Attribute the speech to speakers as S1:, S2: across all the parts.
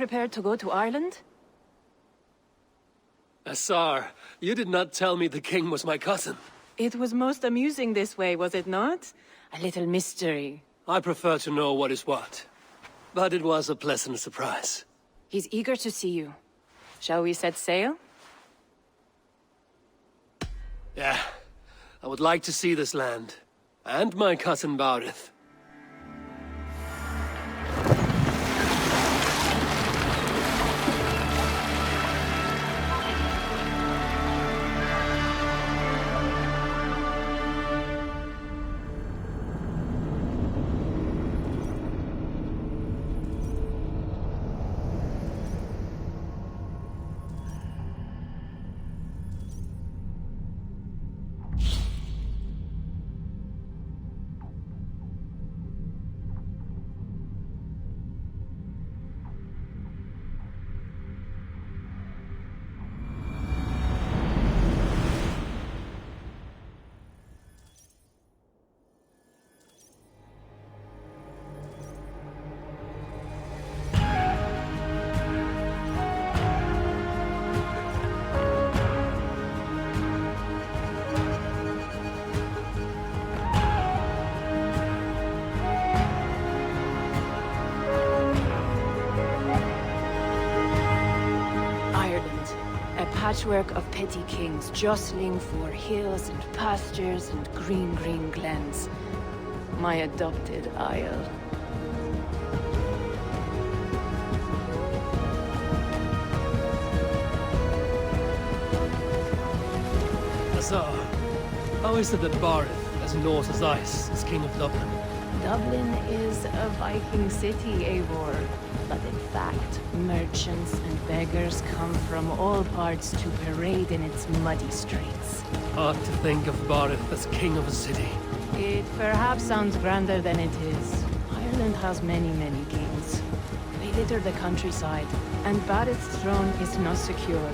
S1: prepared to go to Ireland?
S2: Assar, you did not tell me the king was my cousin.
S1: It was most amusing this way, was it not? A little mystery.
S2: I prefer to know what is what. But it was a pleasant surprise.
S1: He's eager to see you. Shall we set sail?
S2: Yeah. I would like to see this land. And my cousin Baurith.
S1: Patchwork of petty kings jostling for hills and pastures and green glens. My adopted isle.
S2: Assar, how is it that Baurith, as north as ice, is king of Dublin?
S1: Dublin is a Viking city, Eivor. But in fact, merchants and beggars come from all parts to parade in its muddy streets.
S2: Hard to think of Baurith as king of a city.
S1: It perhaps sounds grander than it is. Ireland has many kings. They litter the countryside, and Baurith's throne is not secure.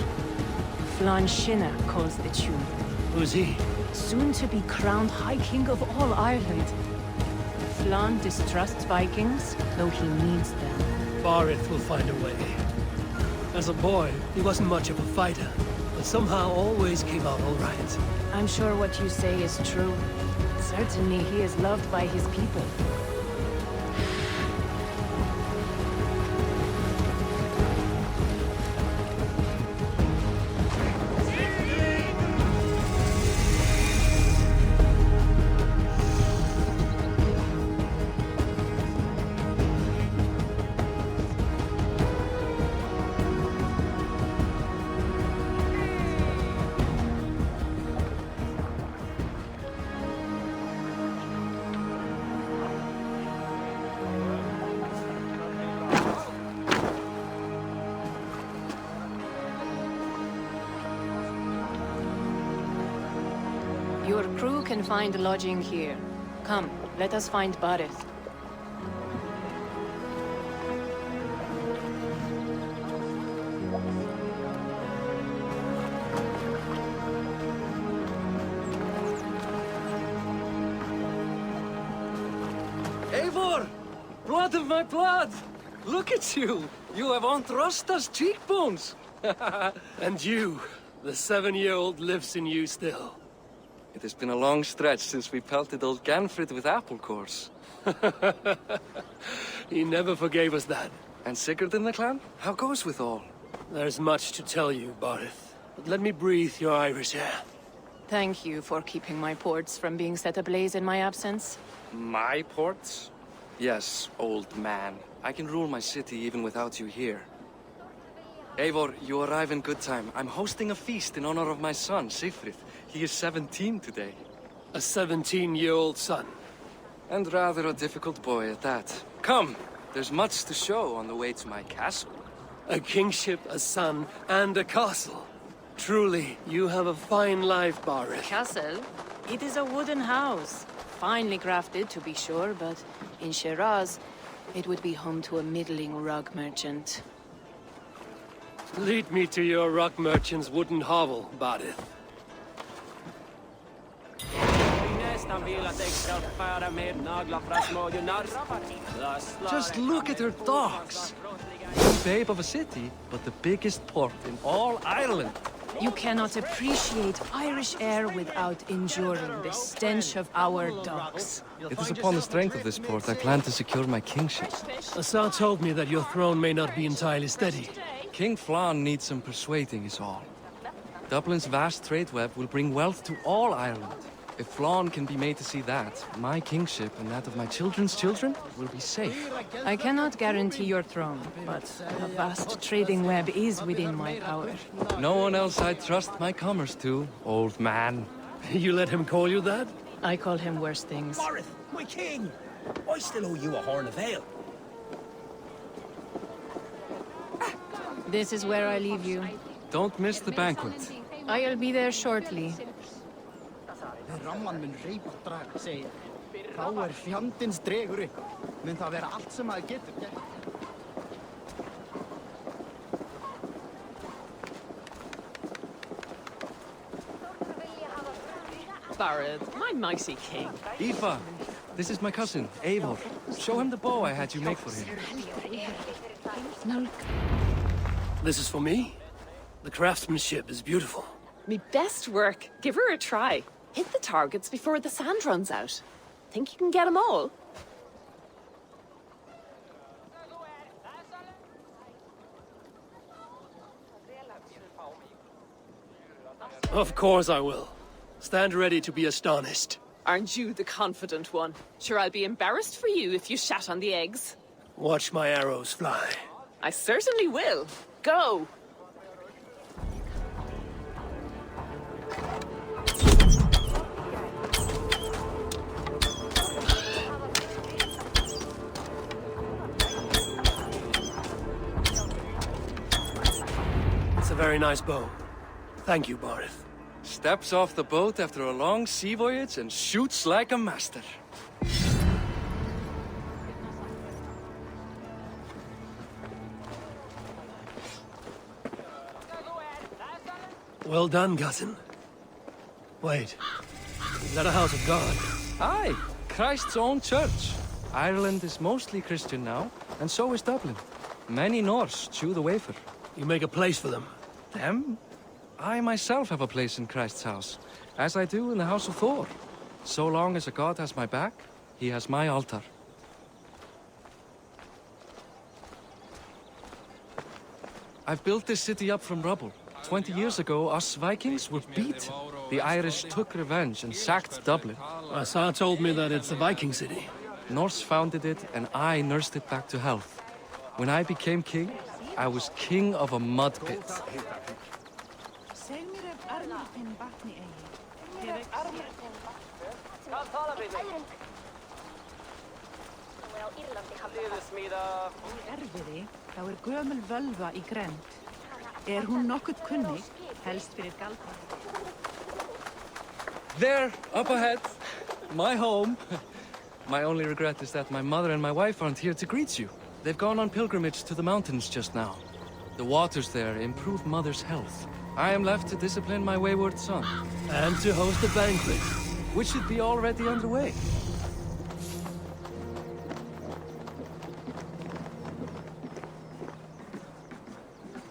S1: Flann Sinna calls the tune.
S2: Who's he?
S1: Soon to be crowned High King of all Ireland. Flann distrusts Vikings, though he needs them.
S2: Baurith will find a way. As a boy, he wasn't much of a fighter, but somehow always came out all right.
S1: I'm sure what you say is true. Certainly he is loved by his people. Your crew can find lodging here. Come, let us find Baurith.
S3: Eivor! Blood of my blood! Look at you! You have Aunt Rosta's cheekbones!
S2: And you, the 7-year-old lives in you still.
S3: It has been a long stretch since we pelted old Ganfrid with apple cores.
S2: He never forgave us that.
S3: And Sigurd in the clan? How goes with all?
S2: There's much to tell you, Baurith, but let me breathe your Irish air.
S1: Thank you for keeping my ports from being set ablaze in my absence.
S3: My ports? Yes, old man. I can rule my city even without you here. Eivor, you arrive in good time. I'm hosting a feast in honor of my son, Sigfrid. He is 17 today.
S2: A 17-year-old son.
S3: And rather a difficult boy at that. Come, there's much to show on the way to my castle.
S2: A kingship, a son, and a castle. Truly, you have a fine life, Baurith.
S1: Castle? It is a wooden house. Finely crafted, to be sure, but in Shiraz, it would be home to a middling rug merchant.
S2: Lead me to your rock merchant's wooden hovel, Baurith.
S3: Just look at her dogs! babe of a city, but the biggest port in all Ireland.
S1: You cannot appreciate Irish air without enduring the stench of our docks.
S3: It is upon the strength of this port I plan to secure my kingship.
S2: Assar told me that your throne may not be entirely steady.
S3: King Flann needs some persuading is all. Dublin's vast trade web will bring wealth to all Ireland. If Flann can be made to see that, my kingship and that of my children's children will be safe.
S1: I cannot guarantee your throne, but a vast trading web is within my power.
S3: No one else I'd trust my commerce to, old man.
S2: You let him call you that?
S1: I call him worse things.
S4: Marith, my king! I still owe you a horn of ale.
S1: This is where I leave you.
S3: Don't miss the banquet.
S1: I'll be there shortly.
S5: Ramman mun reypa draga, segi ég. Þá fjandins dregur upp. Mun það vera allt sem maður getur gert.
S6: Barad, my mighty king.
S3: Aoife, this is my cousin, Eivor. Show him the bow I had you make for him.
S2: This is for me? The craftsmanship is beautiful.
S6: Me best work. Give her a try. Hit the targets before the sand runs out. Think you can get them all?
S2: Of course I will. Stand ready to be astonished.
S6: Aren't you the confident one? Sure, I'll be embarrassed for you if you shat on the eggs.
S2: Watch my arrows fly.
S6: I certainly will. Go!
S2: It's a very nice bow. Thank you, Barith.
S3: Steps off the boat after a long sea voyage and shoots like a master.
S2: Well done, cousin. Wait. Is that a house of God?
S3: Aye, Christ's own church. Ireland is mostly Christian now, and so is Dublin. Many Norse chew the wafer.
S2: You make a place for them.
S3: Them? I myself have a place in Christ's house, as I do in the house of Thor. So long as a god has my back, he has my altar. I've built this city up from rubble. 20 years ago, us Vikings were beat. The Irish took revenge and sacked Dublin.
S2: Assar told me that it's a Viking city.
S3: Norse founded it, and I nursed it back to health. When I became king, I was king of a mud pit.
S7: Erfiði, þá gömul völva í grennd. Hún nokkuð kunnig, helst fyrir galdra.
S3: There, up ahead, my home. My only regret is that my mother and my wife aren't here to greet you. They've gone on pilgrimage to the mountains just now. The waters there improve mother's health. I am left to discipline my wayward son.
S2: And to host a banquet.
S3: Which should be already underway.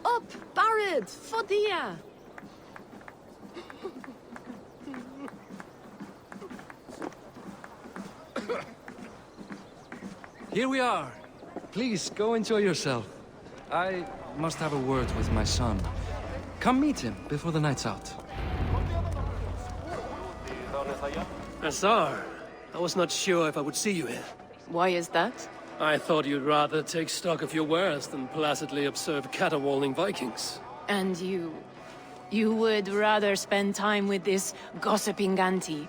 S6: Up, Barad! Fodia!
S3: Here we are. Please, go enjoy yourself. I must have a word with my son. Come meet him before the night's out.
S2: Assar, I was not sure if I would see you here.
S1: Why is that?
S2: I thought you'd rather take stock of your wares than placidly observe caterwauling Vikings.
S1: And you... you would rather spend time with this gossiping auntie?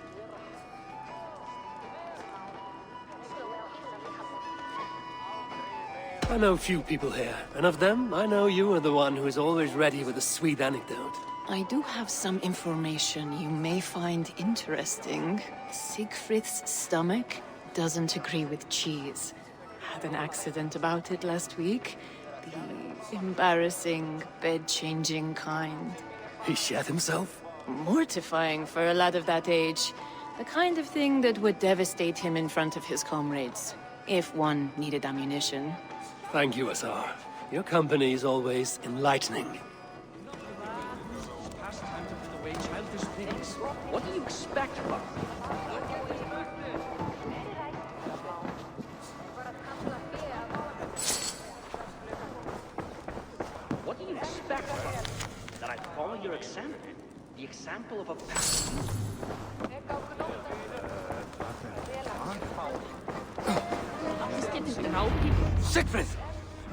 S2: I know few people here, and of them, I know you are the one who is always ready with a sweet anecdote.
S1: I do have some information you may find interesting. Siegfried's stomach doesn't agree with cheese. Had an accident about it last week. The embarrassing, bed-changing kind.
S2: He shat himself?
S1: Mortifying for a lad of that age. The kind of thing that would devastate him in front of his comrades. If one needed ammunition.
S2: Thank you, Assar. Your company is always enlightening.
S8: Pastime to put away childish things. What do you expect, Buck? What do you expect, Buck? That I follow your example? The example of a past.
S3: Siegfried!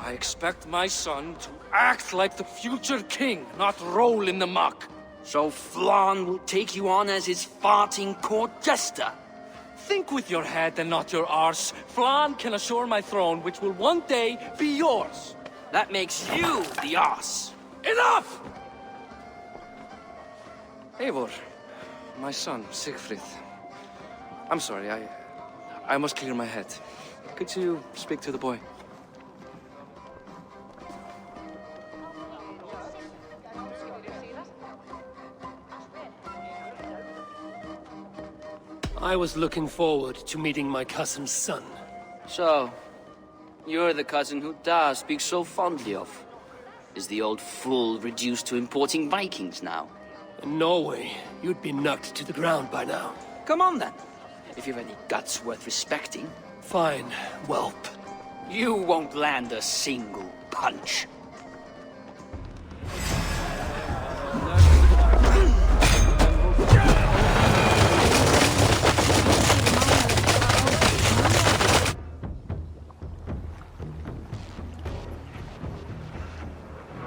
S3: I expect my son to act like the future king, not roll in the muck.
S8: So Flan will take you on as his farting court jester?
S3: Think with your head and not your arse. Flan can assure my throne, which will one day be yours.
S8: That makes you the ass.
S3: Enough! Eivor, my son, Siegfried. I'm sorry, I must clear my head. Could you speak to the boy?
S2: I was looking forward to meeting my cousin's son.
S8: So, you're the cousin who Da speaks so fondly of. Is the old fool reduced to importing Vikings now?
S2: In Norway, you'd be knocked to the ground by now.
S8: Come on then, if you've any guts worth respecting.
S2: Fine, whelp.
S8: You won't land a single punch.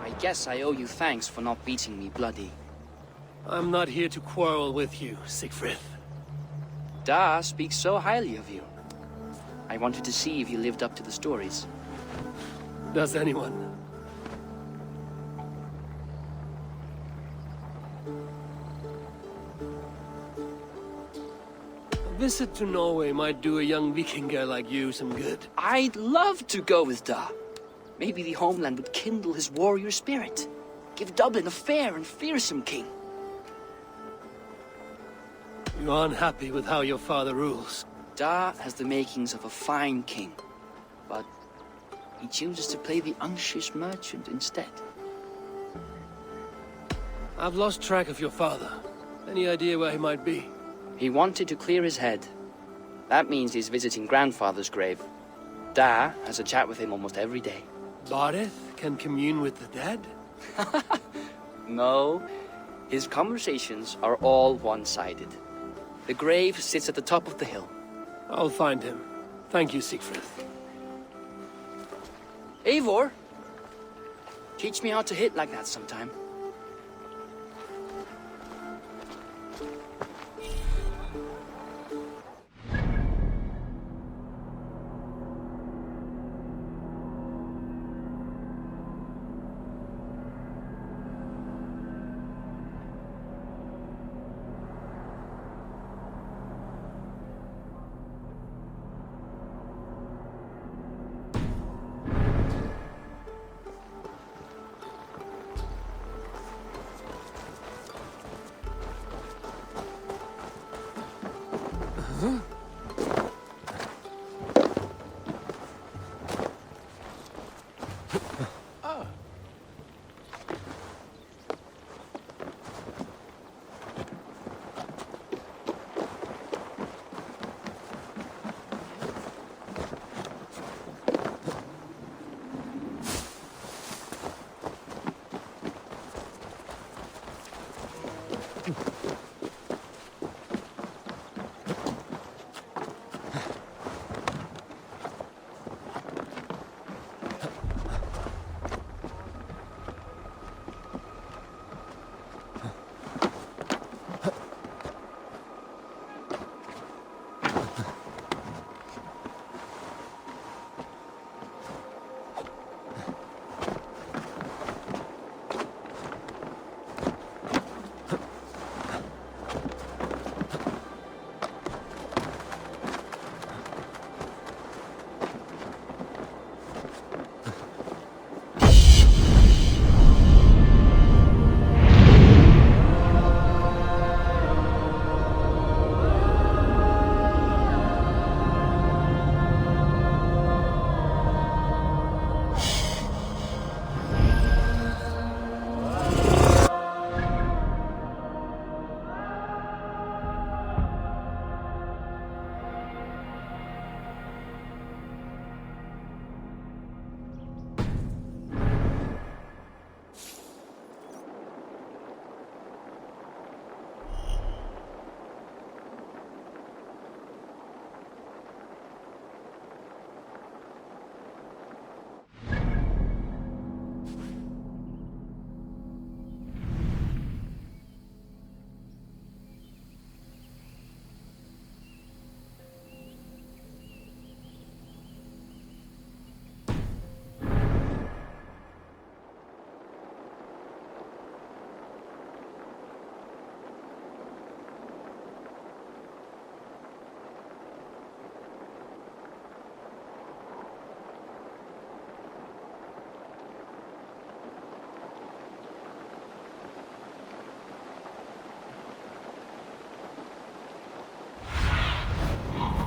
S8: I guess I owe you thanks for not beating me bloody.
S2: I'm not here to quarrel with you, Siegfried.
S8: Da speaks so highly of you. I wanted to see if you lived up to the stories.
S2: Does anyone? A visit to Norway might do a young Viking girl like you some good.
S8: I'd love to go with Da. Maybe the homeland would kindle his warrior spirit. Give Dublin a fair and fearsome king.
S2: You're unhappy with how your father rules.
S8: Da has the makings of a fine king, but he chooses to play the unctuous merchant instead.
S2: I've lost track of your father. Any idea where he might be?
S8: He wanted to clear his head. That means he's visiting grandfather's grave. Da has a chat with him almost every day.
S2: Bardeth can commune with the dead?
S8: No, his conversations are all one-sided. The grave sits at the top of the hill.
S2: I'll find him. Thank you, Siegfried.
S8: Eivor, teach me how to hit like that sometime.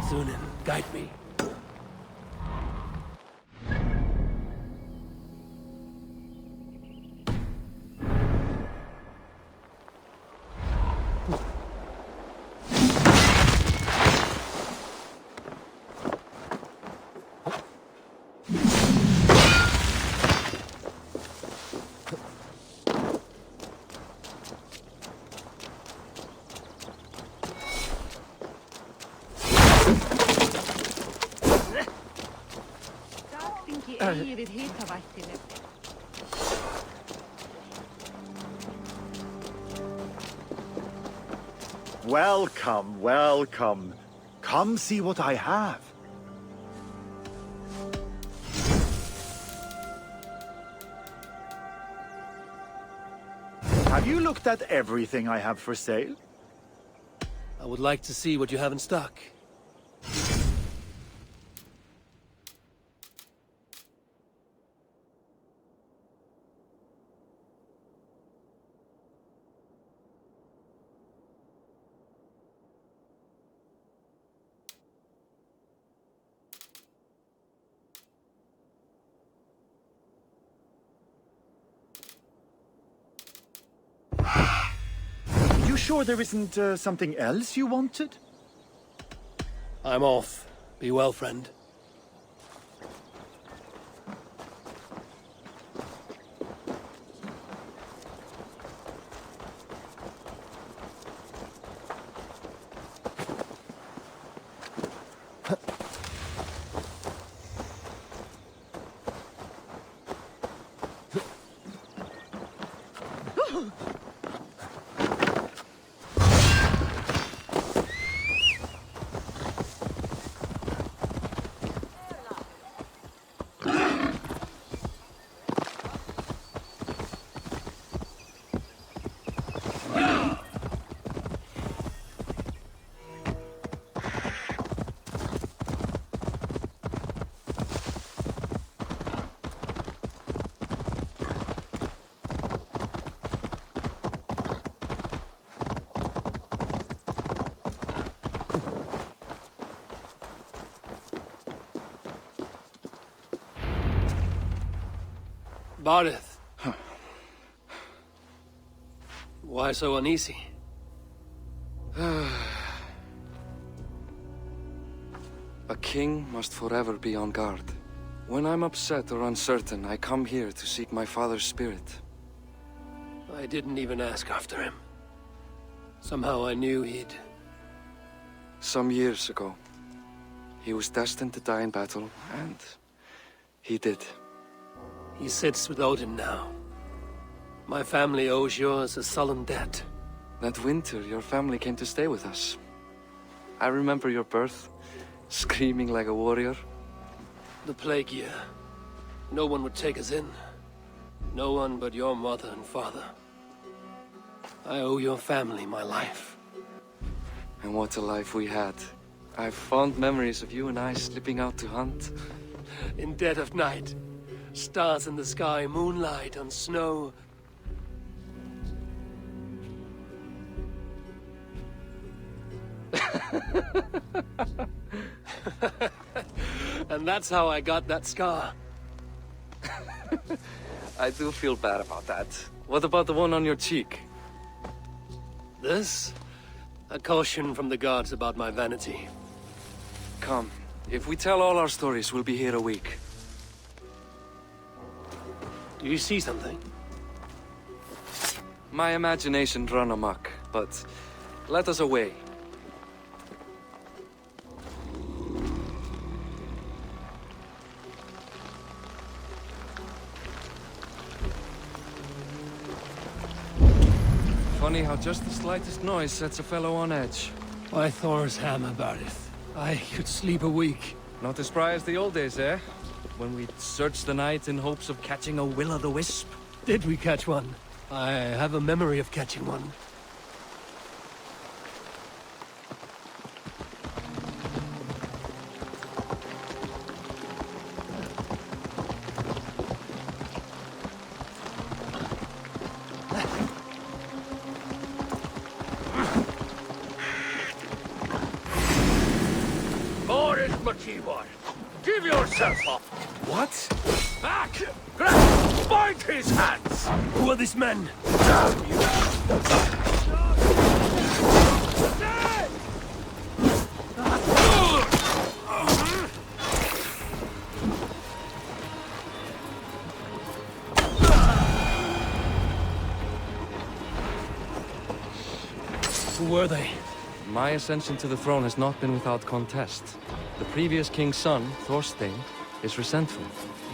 S2: Zunin, guide me.
S7: Eigi við hitavættinni.
S9: Welcome, welcome. Come see what I have. Have you looked at everything I have for sale?
S2: I would like to see what you have in stock.
S9: Sure there isn't something else you wanted?
S2: I'm off. Be well, friend. Bardith. Why so uneasy?
S3: A king must forever be on guard. When I'm upset or uncertain, I come here to seek my father's spirit.
S2: I didn't even ask after him. Somehow I knew he'd...
S3: Some years ago, he was destined to die in battle, and he did.
S2: He sits with Odin now. My family owes yours a sullen debt.
S3: That winter, your family came to stay with us. I remember your birth, screaming like a warrior.
S2: The plague year. No one would take us in. No one but your mother and father. I owe your family my life.
S3: And what a life we had. I have fond memories of you and I slipping out to hunt.
S2: In dead of night. Stars in the sky, moonlight on snow. And that's how I got that scar.
S3: I do feel bad about that. What about the one on your cheek?
S2: This? A caution from the gods about my vanity.
S3: Come, if we tell all our stories, we'll be here a week.
S2: Do you see something?
S3: My imagination run amok, but let us away. Funny how just the slightest noise sets a fellow on edge.
S2: By Thor's hammer, Bardith. I could sleep a week.
S3: Not as spry as the old days, eh? When we'd search the night in hopes of catching a will-o'-the-wisp.
S2: Did we catch one? I have a memory of catching one. much, Eivor! Give yourself up!
S3: What?
S2: Back! Grab! Bind his hands! Who are these men? Damn you! Who were they?
S3: My ascension to the throne has not been without contest. The previous king's son, Thorstein, is resentful.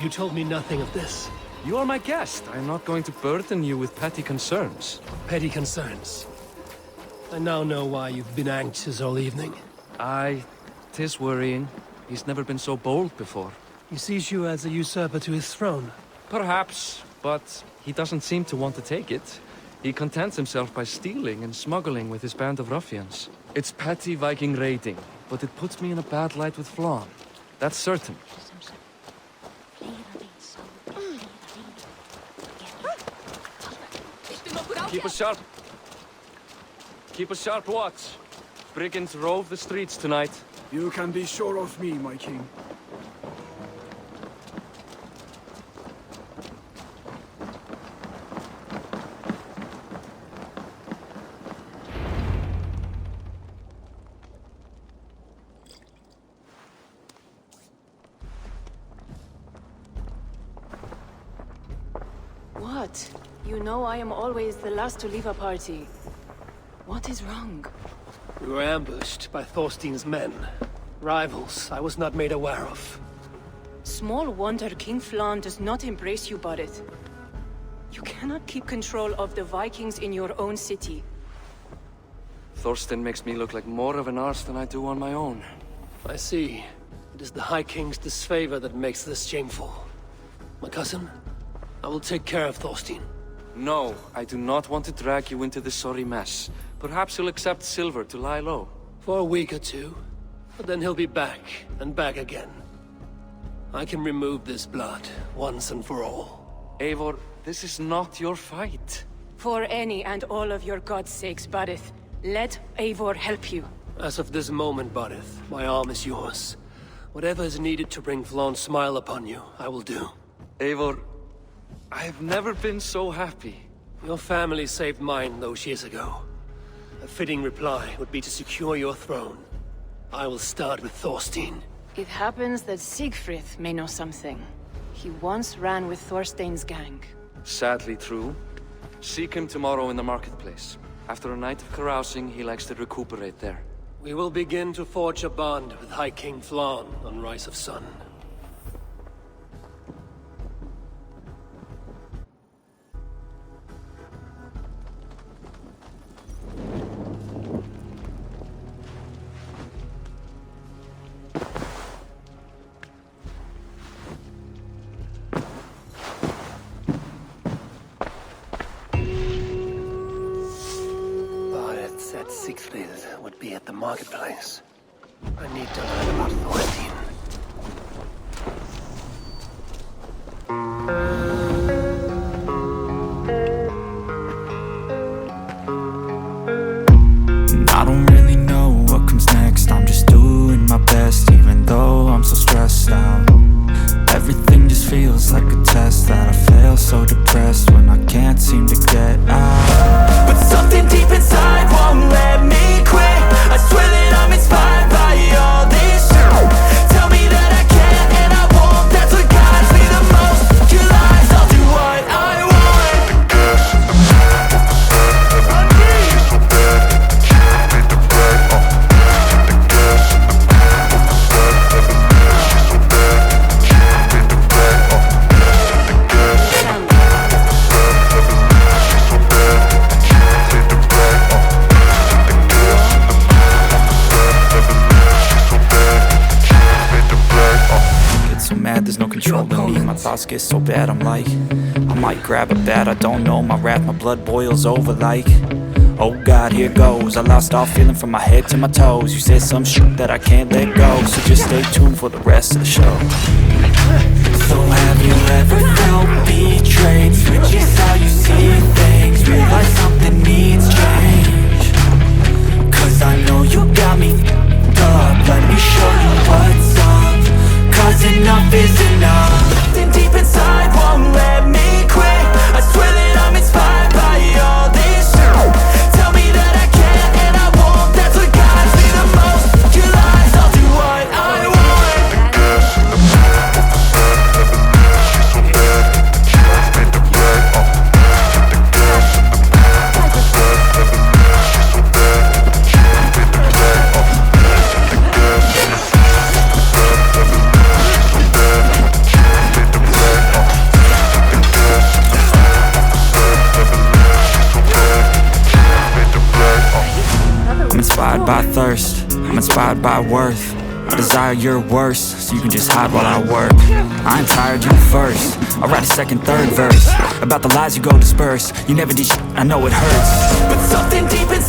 S2: You told me nothing of this.
S3: You are my guest. I am not going to burden you with petty concerns.
S2: Petty concerns. I now know why you've been anxious all evening.
S3: Aye, 'tis worrying. He's never been so bold before.
S2: He sees you as a usurper to his throne.
S3: Perhaps, but he doesn't seem to want to take it. He contents himself by stealing and smuggling with his band of ruffians. It's petty Viking raiding, but it puts me in a bad light with Flann. That's certain. Keep a sharp watch. Brigands rove the streets tonight.
S10: You can be sure of me, my king.
S1: What? You know I am always the last to leave a party. What is wrong?
S2: We were ambushed by Thorstein's men. Rivals I was not made aware of.
S1: Small wonder King Flann does not embrace you, Barret. You cannot keep control of the Vikings in your own city.
S3: Thorstein makes me look like more of an arse than I do on my own.
S2: I see. It is the High King's disfavor that makes this shameful. My cousin, I will take care of Thorstein.
S3: No, I do not want to drag you into this sorry mess. Perhaps he'll accept silver to lie low.
S2: For a week or two, but then he'll be back, and back again. I can remove this blood, once and for all.
S3: Eivor, this is not your fight.
S1: For any and all of your gods' sakes, Barret, let Eivor help you.
S2: As of this moment, Barret, my arm is yours. Whatever is needed to bring Flann's smile upon you, I will do.
S3: Eivor, I have never been so happy.
S2: Your family saved mine those years ago. A fitting reply would be to secure your throne. I will start with Thorstein.
S1: It happens that Siegfried may know something. He once ran with Thorstein's gang.
S3: Sadly true. Seek him tomorrow in the marketplace. After a night of carousing, he likes to recuperate there.
S2: We will begin to forge a bond with High King Flann on Rise of Sun. Siegfried would be at the marketplace. I need to learn about Thorstein.
S11: I don't really know what comes next. I'm just doing my best, even though I'm so stressed out. Everything just feels like a test that I fail, so depressed when I can't seem to get out. But something deep inside won't let me quit. I swear that I'm inspired by all this shit. Tell me that I can and I won't. That's what guides me the most. Your lies, I'll do what I want. There's no control in me, my thoughts get so bad I'm like, I might grab a bat, I don't know, my wrath, my blood boils over like, oh God, here goes. I lost all feeling from my head to my toes. You said some shit that I can't let go, so just stay tuned for the rest of the show. So have you ever felt betrayed? Switches how you see things, realize something needs change. Cause I know you got me f***ed up, let me show you what's up. is enough. Something deep inside won't let me quit. I swear that I'm inspired by all this shit. Tell me that I can and I won't. That's what guides me the most. Your lies, I'll do what I want. I'm inspired by thirst, I'm inspired by worth. I desire your worst, so you can just hide while I work. I ain't tired, you first. I'll write a second, third verse about the lies you go disperse. You never did shit, I know it hurts, but something deep inside